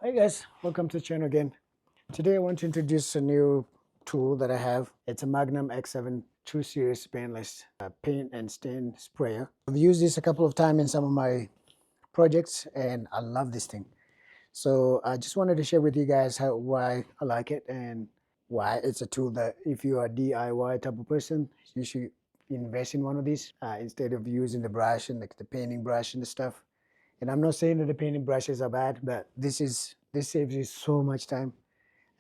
Hi guys, welcome to the channel again. Today I want to introduce a new tool that I have. It's a Magnum X7 2 Series paintless paint and stain sprayer. I've used this a couple of times in some of my projects and I love this thing. So I just wanted to share with you guys why I like it and why it's a tool that if you are a DIY type of person, you should invest in one of these instead of using the brush and like the painting brush and the stuff. And I'm not saying that the painting brushes are bad, but this saves you so much time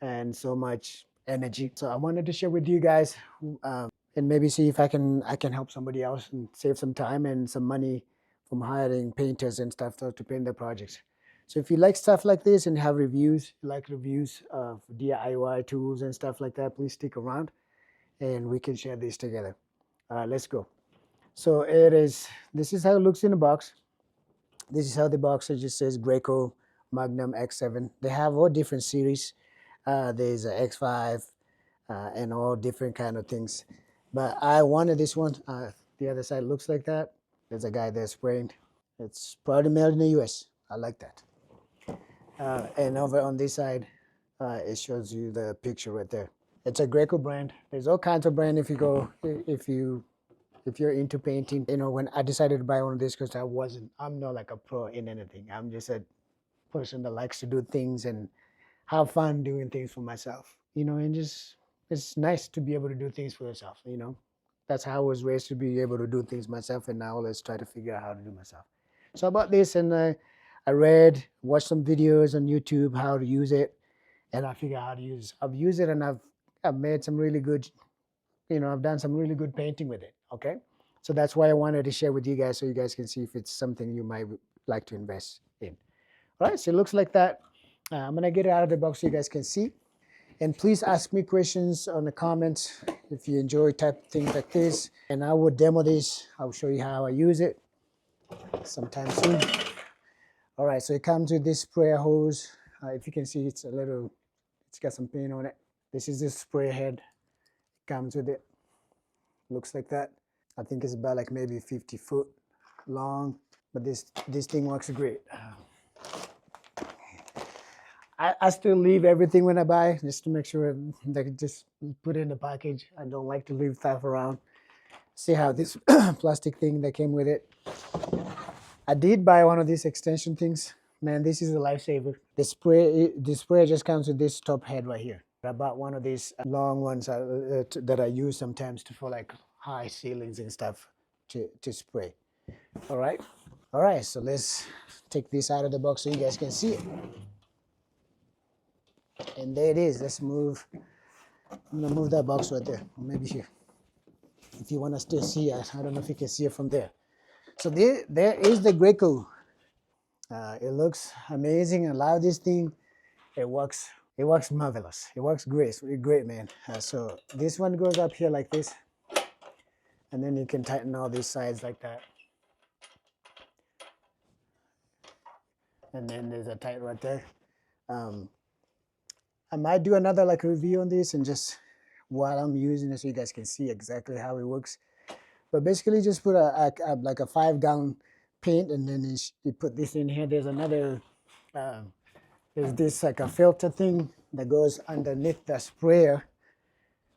and so much energy. So I wanted to share with you guys and maybe see if I can help somebody else and save some time and some money from hiring painters and stuff to paint their projects. So if you like stuff like this and have reviews, like reviews of DIY tools and stuff like that, please stick around and we can share this together. Let's go. So this is how it looks in the box. This is how the box just says Graco Magnum X7. They have all different series. There's a X5 and all different kind of things. But I wanted this one. The other side looks like that. There's a guy there spraying. It's probably made in the US. I like that. And over on this side, it shows you the picture right there. It's a Graco brand. There's all kinds of brand if you're into painting. You know, when I decided to buy one of these, because I'm not like a pro in anything. I'm just a person that likes to do things and have fun doing things for myself, you know, and just it's nice to be able to do things for yourself, you know. That's how I was raised, to be able to do things myself, and now let's try to figure out how to do myself. So about this, and I watched some videos on YouTube how to use it, and I figured out how to use it. I've used it and I've made some really good, you know, I've done some really good painting with it. Okay, so that's why I wanted to share with you guys, so you guys can see if it's something you might like to invest in. All right, so it looks like that. I'm gonna get it out of the box so you guys can see. And please ask me questions on the comments if you enjoy type things like this. And I will demo this. I'll show you how I use it sometime soon. All right, so it comes with this sprayer hose. If you can see, it's got some paint on it. This is the sprayer head. It comes with it. Looks like that. I think it's about like maybe 50 foot long, but this thing works great. I still leave everything when I buy, just to make sure that I just put it in the package. I don't like to leave stuff around. See how this plastic thing that came with it. I did buy one of these extension things. Man, this is a lifesaver. The sprayer just comes with this top head right here. I bought one of these long ones that I use sometimes for like high ceilings and stuff to spray. All right, so let's take this out of the box so you guys can see it. And there it is. Let's move. I'm gonna move that box right there, or maybe here. If you want to still see it, I don't know if you can see it from there. So there is the Graco. It looks amazing. I love this thing. It works. It works marvelous. It works great. Great, man. So this one goes up here like this, and then you can tighten all these sides like that. And then there's a tight right there. I might do another like review on this and just while I'm using it so you guys can see exactly how it works. But basically just put like a 5-gallon paint, and then you put this in here. There's another, there's this like a filter thing that goes underneath the sprayer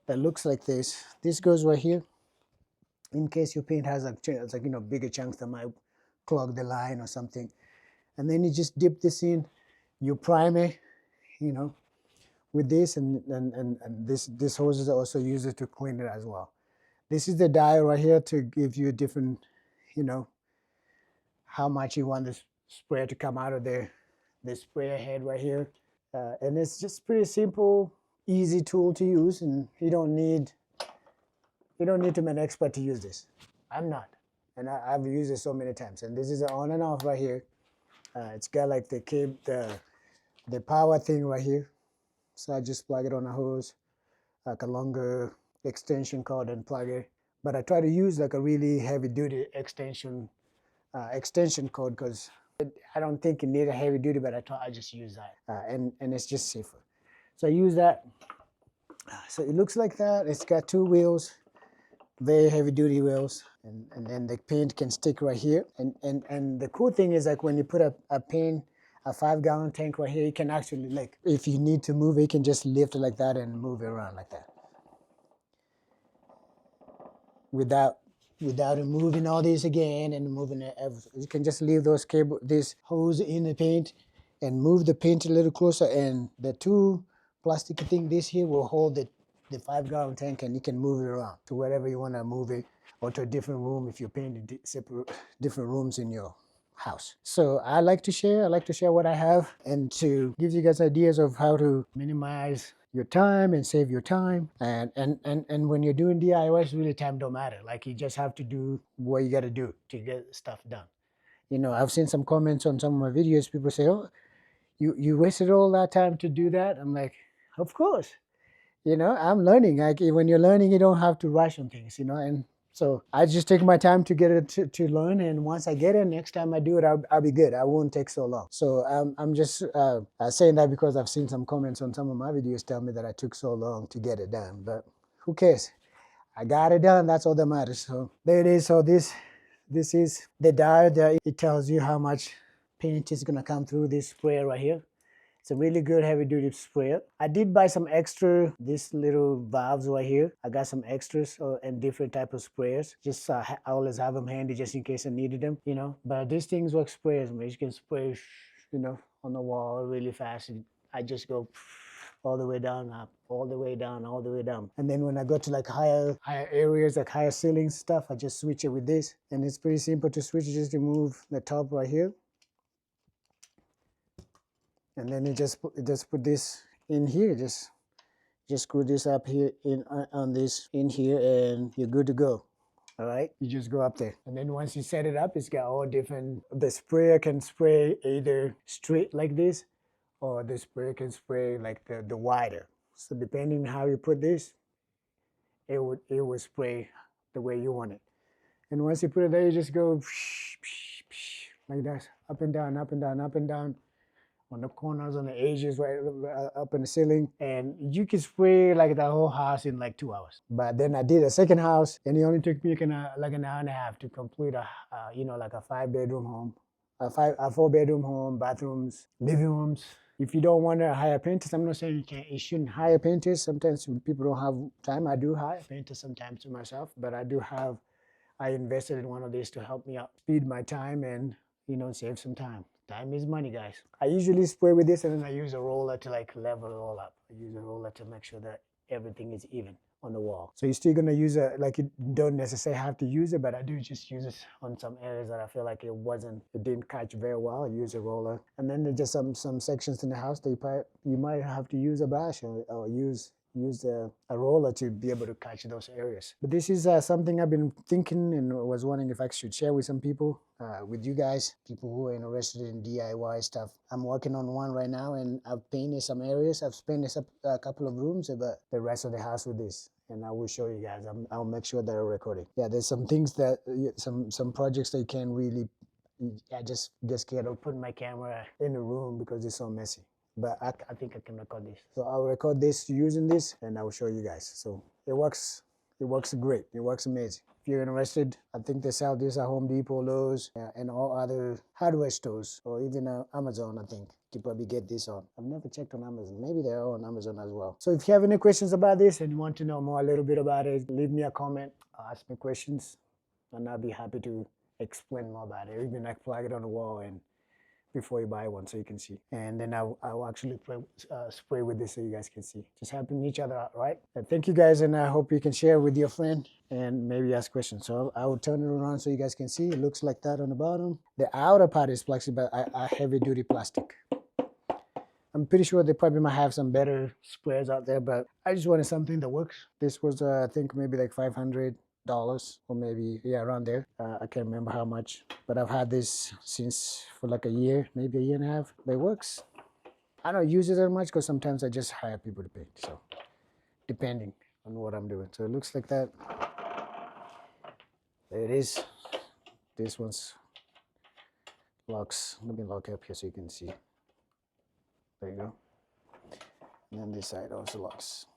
that looks like this. This goes right here in case your paint has like, it's like, you know, bigger chunks that might clog the line or something. And then you just dip this in, you prime it, you know, with this, and this hose is also used to clean it as well. This is the dial right here to give you a different, you know, how much you want this sprayer to come out of the sprayer head right here. And it's just pretty simple, easy tool to use, and you don't need to be an expert to use this. I'm not, and I've used it so many times. And this is an on and off right here. It's got like the power thing right here. So I just plug it on a hose, like a longer extension cord, and plug it. But I try to use like a really heavy duty extension cord, because I don't think it needs a heavy duty, but I just use that. And it's just safer. So I use that. So it looks like that. It's got 2 wheels, very heavy duty wheels. And then the paint can stick right here. And the cool thing is like when you put a paint, a 5-gallon tank right here. You can actually, like, if you need to move it, you can just lift it like that and move it around like that. Without removing all this again and moving everything. You can just leave those this hose in the paint and move the paint a little closer, and the 2 plastic thing, this here will hold the 5-gallon tank, and you can move it around to wherever you want to move it, or to a different room if you're painting separate different rooms in your house. So I like to share what I have, and to give you guys ideas of how to minimize your time and save your time. And when you're doing DIYs, really time don't matter. Like, you just have to do what you got to do to get stuff done. You know, I've seen some comments on some of my videos. People say, "Oh, you wasted all that time to do that." I'm like, of course. You know, I'm learning. Like, when you're learning, you don't have to rush on things, you know. And so I just take my time to get it to learn. And once I get it, next time I do it, I'll be good. I won't take so long. So I'm just saying that because I've seen some comments on some of my videos tell me that I took so long to get it done. But who cares? I got it done. That's all that matters. So there it is. So this is the diode. It tells you how much paint is going to come through this sprayer right here. It's a really good heavy duty sprayer. I did buy some extra, these little valves right here. I got some extras and different type of sprayers. Just I always have them handy just in case I needed them, you know. But these things work sprayers, man. You can spray, you know, on the wall really fast. I just go all the way down, up, all the way down, all the way down. And then when I go to like higher areas, like higher ceiling stuff, I just switch it with this. And it's pretty simple to switch. Just remove the top right here. And then you just put this in here. Just screw this up here on this in here, and you're good to go. All right, you just go up there, and then once you set it up, it's got all different. The sprayer can spray either straight like this, or the sprayer can spray like the wider. So depending on how you put this, it would spray the way you want it. And once you put it there, you just go like that, up and down, up and down, up and down, on the corners, on the edges, right up in the ceiling. And you can spray like the whole house in like 2 hours. But then I did a second house, and it only took me like an hour and a half to complete you know, like a 5-bedroom home, a 4-bedroom home, bathrooms, living rooms. If you don't want to hire painters, I'm not saying you shouldn't hire painters. Sometimes people don't have time. I do hire painters sometimes to myself, but I invested in one of these to help me out, speed my time, and, you know, save some time. Time is money, guys. I usually spray with this, and then I use a roller to like level it all up. I use a roller to make sure that everything is even on the wall. So you're still gonna use it, like, you don't necessarily have to use it, but I do just use it on some areas that I feel like it didn't catch very well. I use a roller. And then there's just some sections in the house that you might have to use a brush or use a roller to be able to catch those areas. But this is something I've been thinking and was wondering if I should share with some people, with you guys, people who are interested in DIY stuff. I'm working on one right now, and I've painted some areas. I've painted a couple of rooms, but the rest of the house with this. And I will show you guys. I'll make sure that I'm recording. Yeah, there's some things that, some projects that you can't really, I just can't put my camera in the room because it's so messy. But I think I can record this. So I'll record this using this, and I will show you guys. So it works great. It works amazing. If you're interested, I think they sell this at Home Depot, Lowe's, and all other hardware stores, or even Amazon, I think. You can probably get this on. I've never checked on Amazon. Maybe they're on Amazon as well. So if you have any questions about this and you want to know more a little bit about it, leave me a comment, ask me questions, and I'll be happy to explain more about it. Even like plug it on the wall and before you buy one, so you can see. And then I'll actually spray with this so you guys can see. Just helping each other out, right? And thank you guys, and I hope you can share with your friend and maybe ask questions. So I will turn it around so you guys can see. It looks like that on the bottom. The outer part is plastic, but a heavy duty plastic. I'm pretty sure they probably might have some better sprayers out there, but I just wanted something that works. This was, I think, maybe like $500. Or maybe, yeah, around there. I can't remember how much, but I've had this for like a year, maybe a year and a half. But it works. I don't use it that much because sometimes I just hire people to paint. So depending on what I'm doing. So it looks like that. There it is. This one's locks. Let me lock up here so you can see. There you go. And then this side also locks.